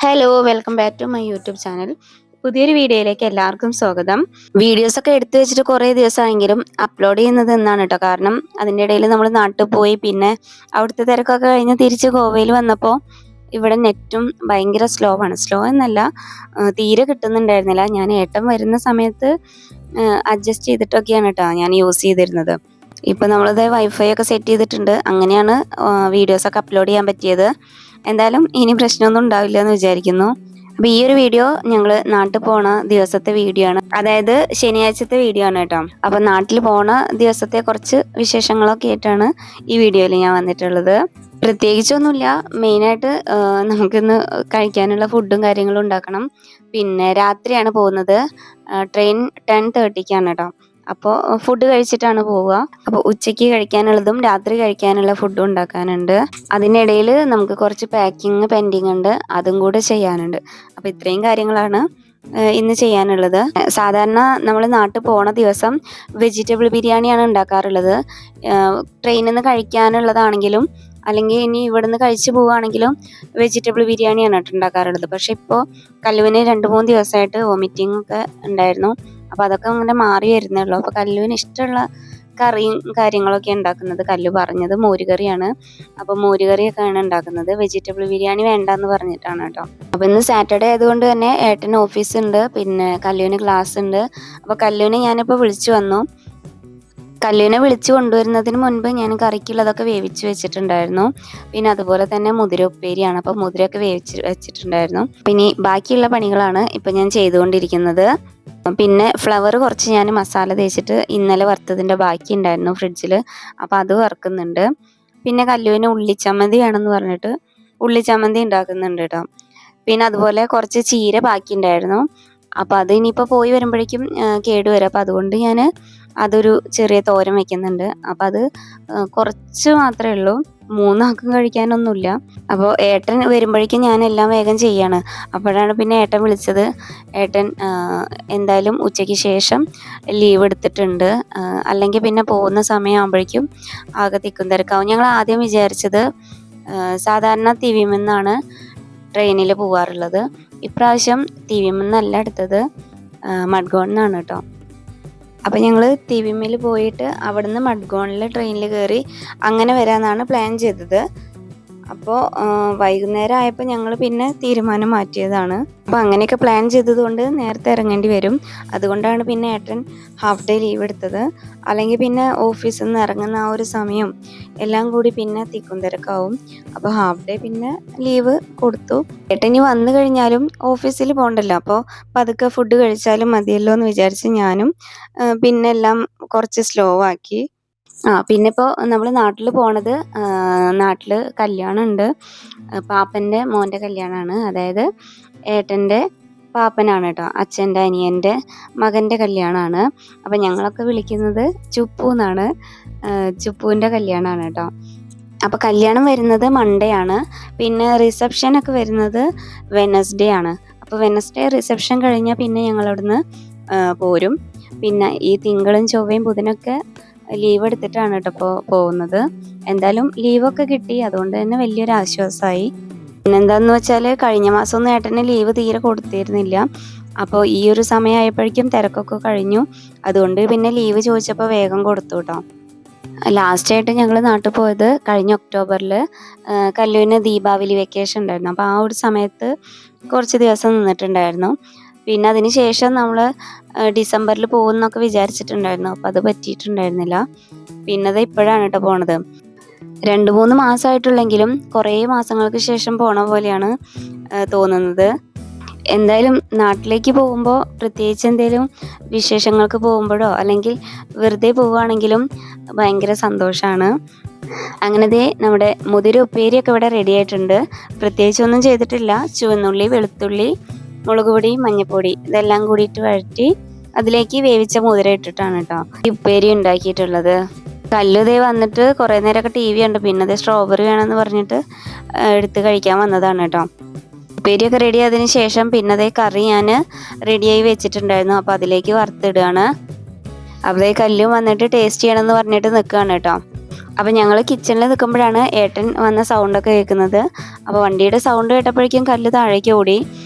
Hello, welcome back to my YouTube channel. പുതിയൊരു വീഡിയോയിലേക്ക് എല്ലാവർക്കും സ്വാഗതം. വീഡിയോസൊക്കെ എടുത്തു വെച്ചിട്ട് കുറേ ദിവസമായെങ്കിലും അപ്ലോഡ് ചെയ്യുന്നത് എന്നാണ് കേട്ടോ. കാരണം അതിൻ്റെ ഇടയിൽ നമ്മൾ നാട്ടിൽ പോയി, പിന്നെ അവിടുത്തെ തിരക്കൊക്കെ കഴിഞ്ഞ് തിരിച്ച് ഗോവയിൽ വന്നപ്പോൾ ഇവിടെ നെറ്റും ഭയങ്കര സ്ലോ എന്നല്ല, തീരെ കിട്ടുന്നുണ്ടായിരുന്നില്ല. ഞാൻ ഏട്ടൻ വരുന്ന സമയത്ത് അഡ്ജസ്റ്റ് ചെയ്തിട്ടൊക്കെയാണ് കേട്ടോ ഞാൻ യൂസ് ചെയ്തിരുന്നത്. ഇപ്പം നമ്മളത് വൈഫൈ ഒക്കെ സെറ്റ് ചെയ്തിട്ടുണ്ട്. അങ്ങനെയാണ് വീഡിയോസൊക്കെ അപ്ലോഡ് ചെയ്യാൻ പറ്റിയത്. എന്തായാലും ഇനി പ്രശ്നമൊന്നും ഉണ്ടാവില്ല എന്ന് വിചാരിക്കുന്നു. അപ്പോൾ ഈ ഒരു വീഡിയോ ഞങ്ങൾ നാട്ടിൽ പോണ ദിവസത്തെ വീഡിയോ ആണ്, അതായത് ശനിയാഴ്ചത്തെ വീഡിയോ ആണ് കേട്ടോ. അപ്പം നാട്ടിൽ പോണ ദിവസത്തെ കുറച്ച് വിശേഷങ്ങളൊക്കെ ആയിട്ടാണ് ഈ വീഡിയോയിൽ ഞാൻ വന്നിട്ടുള്ളത്. പ്രത്യേകിച്ചൊന്നുമില്ല, മെയിനായിട്ട് നമുക്കിന്ന് കഴിക്കാനുള്ള ഫുഡും കാര്യങ്ങളും ഉണ്ടാക്കണം. പിന്നെ രാത്രിയാണ് പോകുന്നത്. ട്രെയിൻ 10:30-ക്കാണ് കേട്ടോ. അപ്പോൾ ഫുഡ് കഴിച്ചിട്ടാണ് പോവുക. അപ്പോൾ ഉച്ചയ്ക്ക് കഴിക്കാനുള്ളതും രാത്രി കഴിക്കാനുള്ള ഫുഡും ഉണ്ടാക്കാനുണ്ട്. അതിനിടയിൽ നമുക്ക് കുറച്ച് പാക്കിങ് പെൻഡിങ് ഉണ്ട്, അതും കൂടെ ചെയ്യാനുണ്ട്. അപ്പോൾ ഇത്രയും കാര്യങ്ങളാണ് ഇന്ന് ചെയ്യാനുള്ളത്. സാധാരണ നമ്മൾ നാട്ടിൽ പോണ ദിവസം വെജിറ്റബിൾ ബിരിയാണിയാണ് ഉണ്ടാക്കാറുള്ളത്. ട്രെയിനിൽ നിന്ന് കഴിക്കാനുള്ളതാണെങ്കിലും അല്ലെങ്കിൽ ഇനി ഇവിടെ നിന്ന് കഴിച്ചു പോവുകയാണെങ്കിലും വെജിറ്റബിൾ ബിരിയാണിയാണ് ഉണ്ടാക്കാറുള്ളത്. പക്ഷെ ഇപ്പോൾ കല്ലുവിന് 2-3 ദിവസമായിട്ട് വോമിറ്റിംഗ് ഒക്കെ ഉണ്ടായിരുന്നു. അപ്പോൾ അതൊക്കെ അങ്ങനെ മാറി വരുന്നുള്ളൂ. അപ്പോൾ കല്ലുവിന് ഇഷ്ടമുള്ള കറിയും കാര്യങ്ങളൊക്കെ ഉണ്ടാക്കുന്നത്. കല്ലു പറഞ്ഞത് മോരുകറിയാണ്. അപ്പോൾ മോരുകറിയൊക്കെയാണ് ഉണ്ടാക്കുന്നത്. വെജിറ്റബിൾ ബിരിയാണി വേണ്ടെന്ന് പറഞ്ഞിട്ടാണ് കേട്ടോ. അപ്പോൾ ഇന്ന് സാറ്റർഡേ ആയതുകൊണ്ട് തന്നെ ഏട്ടന് ഓഫീസ് ഉണ്ട്, പിന്നെ കല്ലുവിന് ക്ലാസ് ഉണ്ട്. അപ്പോൾ കല്ലുവിനെ ഞാനിപ്പോൾ വിളിച്ചു വന്നു. കല്ലുവിനെ വിളിച്ചു കൊണ്ടുവരുന്നതിന് മുൻപ് ഞാൻ കറിക്കുള്ളതൊക്കെ വേവിച്ച് വെച്ചിട്ടുണ്ടായിരുന്നു. പിന്നെ അതുപോലെ തന്നെ മുതിര ഉപ്പേരിയാണ്, അപ്പോൾ മുതിരയൊക്കെ വേവിച്ച് വെച്ചിട്ടുണ്ടായിരുന്നു. പിന്നെ ബാക്കിയുള്ള പണികളാണ് ഇപ്പം ഞാൻ ചെയ്തുകൊണ്ടിരിക്കുന്നത്. പിന്നെ ഫ്ലവർ കുറച്ച് ഞാൻ മസാല തേച്ചിട്ട് ഇന്നലെ വറുത്തതിൻ്റെ ബാക്കി ഉണ്ടായിരുന്നു ഫ്രിഡ്ജിൽ, അപ്പോൾ അത് വറുക്കുന്നുണ്ട്. പിന്നെ കല്ലുവിന് ഉള്ളിച്ചമ്മന്തി വേണമെന്ന് പറഞ്ഞിട്ട് ഉള്ളിച്ചമ്മന്തി ഉണ്ടാക്കുന്നുണ്ട് കേട്ടോ. പിന്നെ അതുപോലെ കുറച്ച് ചീര ബാക്കി ഉണ്ടായിരുന്നു. അപ്പോൾ അത് ഇനിയിപ്പോൾ പോയി വരുമ്പോഴേക്കും കേടുവരും. അപ്പോൾ അതുകൊണ്ട് ഞാൻ അതൊരു ചെറിയ തോരൻ വയ്ക്കുന്നുണ്ട്. അപ്പോൾ അത് കുറച്ച് മാത്രമേ ഉള്ളൂ, 3 ആൾക്കും കഴിക്കാനൊന്നുമില്ല. അപ്പോൾ ഏട്ടൻ വരുമ്പോഴേക്കും ഞാൻ എല്ലാം വേഗം ചെയ്യാണ്. അപ്പോഴാണ് പിന്നെ ഏട്ടൻ വിളിച്ചത്. ഏട്ടൻ എന്തായാലും ഉച്ചയ്ക്ക് ശേഷം ലീവ് എടുത്തിട്ടുണ്ട്, അല്ലെങ്കിൽ പിന്നെ പോകുന്ന സമയമാകുമ്പോഴേക്കും ആകെ തിക്കും തിരക്കാവും. ഞങ്ങൾ ആദ്യം വിചാരിച്ചത് സാധാരണ തിവിമെന്നാണ് ട്രെയിനിൽ പോകാറുള്ളത്. ഇപ്രാവശ്യം തിവിമെന്നല്ല എടുത്തത്, മഡ്ഗോണിന്നാണ് കേട്ടോ. അപ്പോൾ ഞങ്ങൾ തിവിമിൽ പോയിട്ട് അവിടുന്ന് മഡ്ഗോണിൽ ട്രെയിനിൽ കയറി അങ്ങനെ വരാമെന്നാണ് പ്ലാൻ ചെയ്തത്. അപ്പോൾ വൈകുന്നേരം ആയപ്പോൾ ഞങ്ങൾ പിന്നെ തീരുമാനം മാറ്റിയതാണ്. അപ്പോൾ അങ്ങനെയൊക്കെ പ്ലാൻ ചെയ്തതുകൊണ്ട് നേരത്തെ ഇറങ്ങേണ്ടി വരും. അതുകൊണ്ടാണ് പിന്നെ ഏട്ടൻ ഹാഫ് ഡേ ലീവ് എടുത്തത്. അല്ലെങ്കിൽ പിന്നെ ഓഫീസിൽ നിന്ന് ഇറങ്ങുന്ന ആ ഒരു സമയം എല്ലാം കൂടി പിന്നെ തിക്കും തിരക്കാവും. അപ്പോൾ ഹാഫ് ഡേ പിന്നെ ലീവ് കൊടുത്തു. ഏട്ടനി വന്നു കഴിഞ്ഞാലും ഓഫീസിൽ പോകണ്ടല്ലോ, അപ്പോൾ പതുക്കെ ഫുഡ് കഴിച്ചാലും മതിയല്ലോ എന്ന് വിചാരിച്ച് ഞാനും പിന്നെ എല്ലാം കുറച്ച് സ്ലോ ആക്കി. പിന്നെ ഇപ്പോൾ നമ്മൾ നാട്ടിൽ പോണത്, നാട്ടിൽ കല്യാണം ഉണ്ട്. പാപ്പൻ്റെ മോൻ്റെ കല്യാണമാണ്, അതായത് ഏട്ടൻ്റെ പാപ്പനാണ് കേട്ടോ. അച്ഛൻ്റെ അനിയൻ്റെ മകൻ്റെ കല്യാണമാണ്. അപ്പോൾ ഞങ്ങളൊക്കെ വിളിക്കുന്നത് ചുപ്പു എന്നാണ്. ചുപ്പുവിൻ്റെ കല്യാണമാണ് കേട്ടോ. അപ്പോൾ കല്യാണം വരുന്നത് മൺഡേ ആണ്. പിന്നെ റിസപ്ഷനൊക്കെ വരുന്നത് വെനസ്ഡേ ആണ്. അപ്പോൾ വെനസ്ഡേ റിസപ്ഷൻ കഴിഞ്ഞാൽ പിന്നെ ഞങ്ങളവിടുന്ന് പോരും. പിന്നെ ഈ തിങ്കളും ചൊവ്വയും ബുധനൊക്കെ ലീവ് എടുത്തിട്ടാണ് കേട്ടോ ഇപ്പോൾ പോകുന്നത്. എന്തായാലും ലീവൊക്കെ കിട്ടി, അതുകൊണ്ട് തന്നെ വലിയൊരു ആശ്വാസമായി. പിന്നെന്താന്ന് വെച്ചാൽ കഴിഞ്ഞ മാസമൊന്നും ഏട്ടന് ലീവ് തീരെ കൊടുത്തിരുന്നില്ല. അപ്പോൾ ഈ ഒരു സമയമായപ്പോഴേക്കും തിരക്കൊക്കെ കഴിഞ്ഞു. അതുകൊണ്ട് പിന്നെ ലീവ് ചോദിച്ചപ്പോൾ വേഗം കൊടുത്തു കേട്ടോ. ലാസ്റ്റായിട്ട് ഞങ്ങൾ നാട്ടിൽ പോയത് കഴിഞ്ഞ ഒക്ടോബറിൽ കല്ലുവിന് ദീപാവലി വെക്കേഷൻ ഉണ്ടായിരുന്നു. അപ്പോൾ ആ ഒരു സമയത്ത് കുറച്ച് ദിവസം നിന്നിട്ടുണ്ടായിരുന്നു. പിന്നെ അതിന് ശേഷം നമ്മൾ ഡിസംബറിൽ പോകുമെന്നൊക്കെ വിചാരിച്ചിട്ടുണ്ടായിരുന്നു. അപ്പോൾ അത് പറ്റിയിട്ടുണ്ടായിരുന്നില്ല. പിന്നെ അത് ഇപ്പോഴാണ് കേട്ടോ പോണത്. 2-3 മാസമായിട്ടുള്ളെങ്കിലും കുറേ മാസങ്ങൾക്ക് ശേഷം പോണ പോലെയാണ് തോന്നുന്നത്. എന്തായാലും നാട്ടിലേക്ക് പോകുമ്പോൾ, പ്രത്യേകിച്ച് എന്തെങ്കിലും വിശേഷങ്ങൾക്ക് പോകുമ്പോഴോ അല്ലെങ്കിൽ വെറുതെ പോവുകയാണെങ്കിലും ഭയങ്കര സന്തോഷമാണ്. അങ്ങനത്തെ നമ്മുടെ മുതിര ഉപ്പേരിയൊക്കെ ഇവിടെ റെഡി ആയിട്ടുണ്ട്. പ്രത്യേകിച്ചൊന്നും ചെയ്തിട്ടില്ല. ചുവന്നുള്ളി, വെളുത്തുള്ളി, മുളക് പൊടി, മഞ്ഞൾപ്പൊടി ഇതെല്ലാം കൂടിയിട്ട് വഴറ്റി അതിലേക്ക് വേവിച്ച മുതിര ഇട്ടിട്ടാണ് കേട്ടോ ഈ ഉപ്പേരി ഉണ്ടാക്കിയിട്ടുള്ളത്. കല്ലുതേ വന്നിട്ട് കുറേ നേരമൊക്കെ TV ഉണ്ട്. പിന്നെ അതേ സ്ട്രോബെറി വേണമെന്ന് പറഞ്ഞിട്ട് എടുത്ത് കഴിക്കാൻ വന്നതാണ് കേട്ടോ. ഉപ്പേരിയൊക്കെ റെഡി ആയതിനു ശേഷം പിന്നെ അതേ കറി ഞാൻ റെഡിയായി വെച്ചിട്ടുണ്ടായിരുന്നു. അപ്പോൾ അതിലേക്ക് വറുത്തിടുകയാണ്. അപ്പോൾ കല്ലും വന്നിട്ട് ടേസ്റ്റ് ചെയ്യണമെന്ന് പറഞ്ഞിട്ട് നിൽക്കുകയാണ് കേട്ടോ. അപ്പോൾ ഞങ്ങൾ കിച്ചണിൽ നിൽക്കുമ്പോഴാണ് ഏട്ടൻ വന്ന സൗണ്ടൊക്കെ കേൾക്കുന്നത്. അപ്പോൾ വണ്ടിയുടെ സൗണ്ട് കേട്ടപ്പോഴേക്കും കല്ല് താഴേക്ക് ഓടി.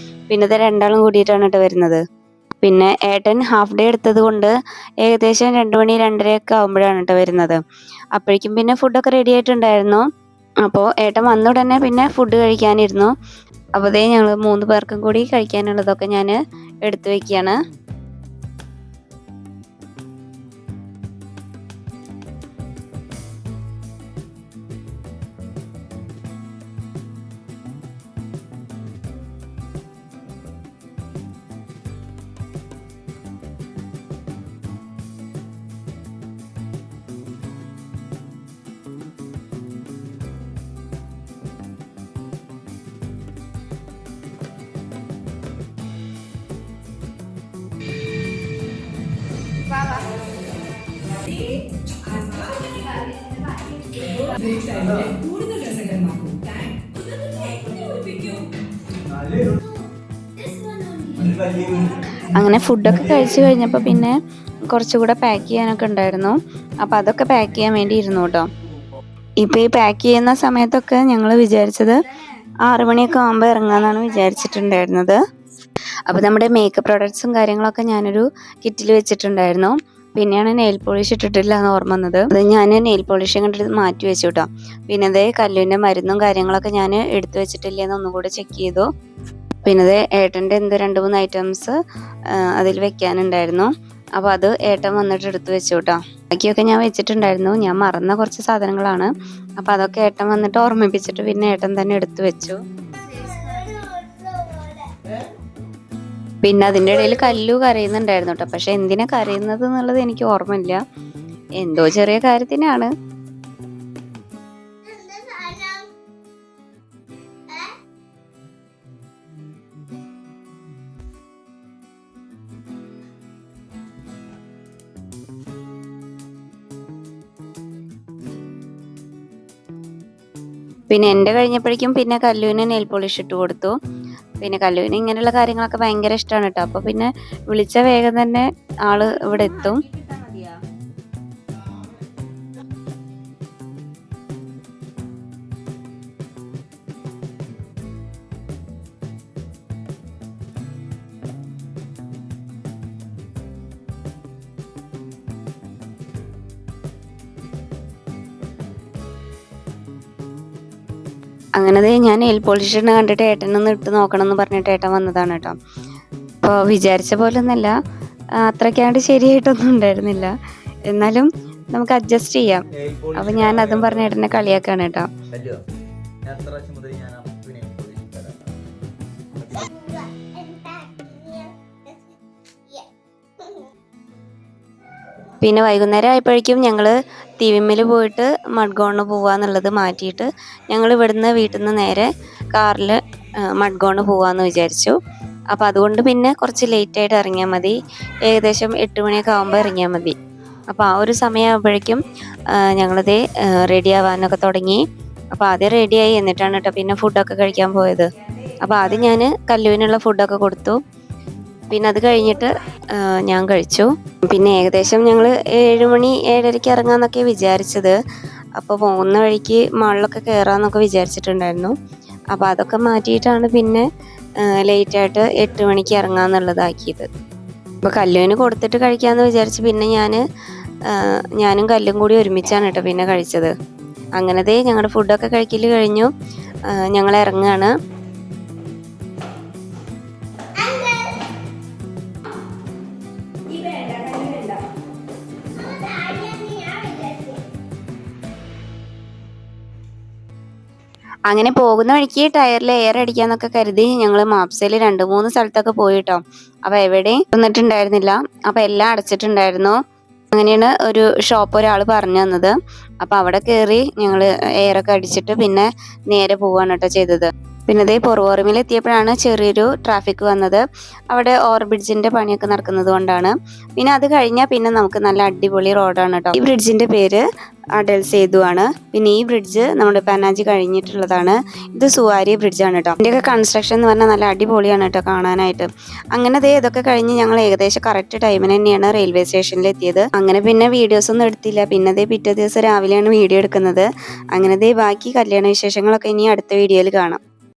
പിന്നെ ഇത് രണ്ടാളും കൂടിയിട്ടാണ് കേട്ടോ വരുന്നത്. പിന്നെ ഏട്ടൻ ഹാഫ് ഡേ എടുത്തത് കൊണ്ട് ഏകദേശം 2 മണി 2:30 ആകുമ്പോഴാണ് കേട്ടോ വരുന്നത്. അപ്പോഴേക്കും പിന്നെ ഫുഡൊക്കെ റെഡി ആയിട്ടുണ്ടായിരുന്നു. അപ്പോൾ ഏട്ടൻ വന്ന ഉടനെ പിന്നെ ഫുഡ് കഴിക്കാനിരുന്നു. അപ്പോൾ ദേ ഞങ്ങൾ 3 പേർക്കും കൂടി കഴിക്കാനുള്ളതൊക്കെ ഞാൻ എടുത്തു വയ്ക്കുകയാണ്. അങ്ങനെ ഫുഡൊക്കെ കഴിച്ചു കഴിഞ്ഞപ്പോൾ പിന്നെ കുറച്ചുകൂടെ പാക്ക് ചെയ്യാനൊക്കെ ഉണ്ടായിരുന്നു. അപ്പോൾ അതൊക്കെ പാക്ക് ചെയ്യാൻ വേണ്ടി ഇരുന്നു കേട്ടോ. ഇപ്പോൾ ഈ പാക്ക് ചെയ്യുന്ന സമയത്തൊക്കെ ഞങ്ങൾ വിചാരിച്ചത് 6 മണിയൊക്കെ ആകുമ്പോൾ ഇറങ്ങാമെന്നാണ് വിചാരിച്ചിട്ടുണ്ടായിരുന്നത്. അപ്പോൾ നമ്മുടെ മേക്കപ്പ് പ്രോഡക്ട്സും കാര്യങ്ങളൊക്കെ ഞാനൊരു കിറ്റിൽ വെച്ചിട്ടുണ്ടായിരുന്നു. പിന്നെയാണ് നെയിൽ പോളിഷ് ഇട്ടിട്ടില്ല എന്ന് ഓർമ്മ വന്നത്. അത് ഞാൻ നെയിൽ പോളിഷ് കണ്ടിട്ട് മാറ്റി വെച്ചു കേട്ടോ. പിന്നെ അതേ കല്ലിൻ്റെ മരുന്നും കാര്യങ്ങളൊക്കെ ഞാൻ എടുത്തു വെച്ചിട്ടില്ല എന്ന് ഒന്നും കൂടെ ചെക്ക് ചെയ്തു. പിന്നെ അത് ഏട്ടൻ്റെ എന്തോ 2-3 ഐറ്റംസ് അതിൽ വെക്കാനുണ്ടായിരുന്നു. അപ്പോൾ അത് ഏട്ടൻ വന്നിട്ട് എടുത്തു വെച്ചു കേട്ടോ. ബാക്കിയൊക്കെ ഞാൻ വെച്ചിട്ടുണ്ടായിരുന്നു. ഞാൻ മറന്ന കുറച്ച് സാധനങ്ങളാണ്. അപ്പോൾ അതൊക്കെ ഏട്ടൻ വന്നിട്ട് ഓർമ്മിപ്പിച്ചിട്ട് പിന്നെ ഏട്ടൻ തന്നെ എടുത്തു വെച്ചു. പിന്നെ അതിൻ്റെ ഇടയിൽ കല്ലു കരയുന്നുണ്ടായിരുന്നു കേട്ടോ. പക്ഷെ എന്തിനാ കരയുന്നത് എന്നുള്ളത് എനിക്ക് ഓർമ്മയില്ല. എന്തോ ചെറിയ കാര്യത്തിനാണ്. പിന്നെ എൻ്റെ കഴിഞ്ഞപ്പോഴേക്കും പിന്നെ കല്ലുവിന് നെയിൽ പോളിഷ് ഇട്ട് കൊടുത്തു. പിന്നെ കല്ലുവിന് ഇങ്ങനെയുള്ള കാര്യങ്ങളൊക്കെ ഭയങ്കര ഇഷ്ടമാണ് കേട്ടോ. അപ്പോൾ പിന്നെ വിളിച്ച വേഗം തന്നെ ആള് ഇവിടെ എത്തും. അങ്ങനെ ഞാൻ നെയിൽ പോളിഷ് ഇടുന്ന കണ്ടിട്ട് ഏട്ടനൊന്ന് ഇട്ട് നോക്കണം എന്ന് പറഞ്ഞിട്ട് ഏട്ടൻ വന്നതാണ് കേട്ടോ. അപ്പോൾ വിചാരിച്ച പോലെ ഒന്നല്ല, അത്രയ്ക്കാണ്ട് ശരിയായിട്ടൊന്നും ഉണ്ടായിരുന്നില്ല. എന്നാലും നമുക്ക് അഡ്ജസ്റ്റ് ചെയ്യാം. അപ്പോൾ ഞാൻ അതും പറഞ്ഞ ഏട്ടനെ കളിയാക്കാണ് കേട്ടോ. പിന്നെ വൈകുന്നേരം ആയപ്പോഴേക്കും ഞങ്ങൾ തിവിമ്മൽ പോയിട്ട് മഡ്ഗോണിന് പോവാന്നുള്ളത് മാറ്റിയിട്ട് ഞങ്ങൾ ഇവിടുന്ന് വീട്ടിൽ നിന്ന് നേരെ കാറിൽ മഡ്ഗോണിന് പോവാമെന്ന് വിചാരിച്ചു. അപ്പോൾ അതുകൊണ്ട് പിന്നെ കുറച്ച് ലേറ്റായിട്ട് ഇറങ്ങിയാൽ മതി. ഏകദേശം 8 മണിയൊക്കെ ആകുമ്പോൾ ഇറങ്ങിയാൽ മതി. അപ്പോൾ ആ ഒരു സമയമാകുമ്പോഴേക്കും ഞങ്ങളത് റെഡി ആവാനൊക്കെ തുടങ്ങി. അപ്പോൾ ആദ്യം റെഡിയായി, എന്നിട്ടാണ് കേട്ടോ പിന്നെ ഫുഡൊക്കെ കഴിക്കാൻ പോയത്. അപ്പോൾ ആദ്യം ഞാൻ കല്ലുവിനുള്ള ഫുഡൊക്കെ കൊടുത്തു. പിന്നെ അത് കഴിഞ്ഞിട്ട് ഞാൻ കഴിച്ചു. പിന്നെ ഏകദേശം ഞങ്ങൾ 7 മണി 7:30 ഇറങ്ങാമെന്നൊക്കെ വിചാരിച്ചത്. അപ്പോൾ പോകുന്ന വഴിക്ക് മാളിലൊക്കെ കയറാമെന്നൊക്കെ വിചാരിച്ചിട്ടുണ്ടായിരുന്നു. അപ്പോൾ അതൊക്കെ മാറ്റിയിട്ടാണ് പിന്നെ ലേറ്റായിട്ട് 8 മണിക്ക് ഇറങ്ങാമെന്നുള്ളതാക്കിയത്. അപ്പോൾ കല്ലുവിന് കൊടുത്തിട്ട് കഴിക്കാമെന്ന് വിചാരിച്ച് പിന്നെ ഞാനും കല്ലും കൂടി ഒരുമിച്ചാണ് കേട്ടോ പിന്നെ കഴിച്ചത്. അങ്ങനത്തെ ഞങ്ങളുടെ ഫുഡൊക്കെ കഴിക്കൽ കഴിഞ്ഞു. ഞങ്ങൾ ഇറങ്ങുകയാണ്. അങ്ങനെ പോകുന്ന വഴിക്ക് ടയറിൽ എയർ അടിക്കാന്നൊക്കെ കരുതി ഞങ്ങൾ മാപ്സയിൽ 2-3 സ്ഥലത്തൊക്കെ പോയിട്ടോ. അപ്പോൾ എവിടെയും വന്നിട്ടുണ്ടായിരുന്നില്ല. അപ്പോൾ എല്ലാം അടച്ചിട്ടുണ്ടായിരുന്നു. അങ്ങനെയാണ് ഒരു ഷോപ്പ് ഒരാൾ പറഞ്ഞു തന്നത്. അപ്പോൾ അവിടെ കയറി ഞങ്ങൾ എയറൊക്കെ അടിച്ചിട്ട് പിന്നെ നേരെ പോവാണ് കേട്ടോ ചെയ്തത്. പിന്നെ അതേ പൊറവോറിമിൽ എത്തിയപ്പോഴാണ് ചെറിയൊരു ട്രാഫിക് വന്നത്. അവിടെ ഓവർ ബ്രിഡ്ജിൻ്റെ പണിയൊക്കെ നടക്കുന്നത് കൊണ്ടാണ്. പിന്നെ അത് കഴിഞ്ഞാൽ പിന്നെ നമുക്ക് നല്ല അടിപൊളി റോഡാണ് കേട്ടോ. ഈ ബ്രിഡ്ജിൻ്റെ പേര് അടൽ സേതു ആണ്. പിന്നെ ഈ ബ്രിഡ്ജ് നമ്മുടെ പനാജി കഴിഞ്ഞിട്ടുള്ളതാണ്. ഇത് സുവാരി ബ്രിഡ്ജാണ് കേട്ടോ. ഇതിൻ്റെയൊക്കെ കൺസ്ട്രക്ഷൻ എന്ന് പറഞ്ഞാൽ നല്ല അടിപൊളിയാണ് കേട്ടോ കാണാനായിട്ട്. അങ്ങനെ ദേ ഇതൊക്കെ കഴിഞ്ഞ് ഞങ്ങൾ ഏകദേശം കറക്റ്റ് ടൈമിന് തന്നെയാണ് റെയിൽവേ സ്റ്റേഷനിൽ എത്തിയത്. അങ്ങനെ പിന്നെ വീഡിയോസ് ഒന്നും എടുത്തില്ല. പിന്നെ ദേ പിറ്റേ ദിവസം രാവിലെയാണ് വീഡിയോ എടുക്കുന്നത്. അങ്ങനെ ദേ ബാക്കി കല്യാണ വിശേഷങ്ങളൊക്കെ ഇനി അടുത്ത വീഡിയോയിൽ കാണാം.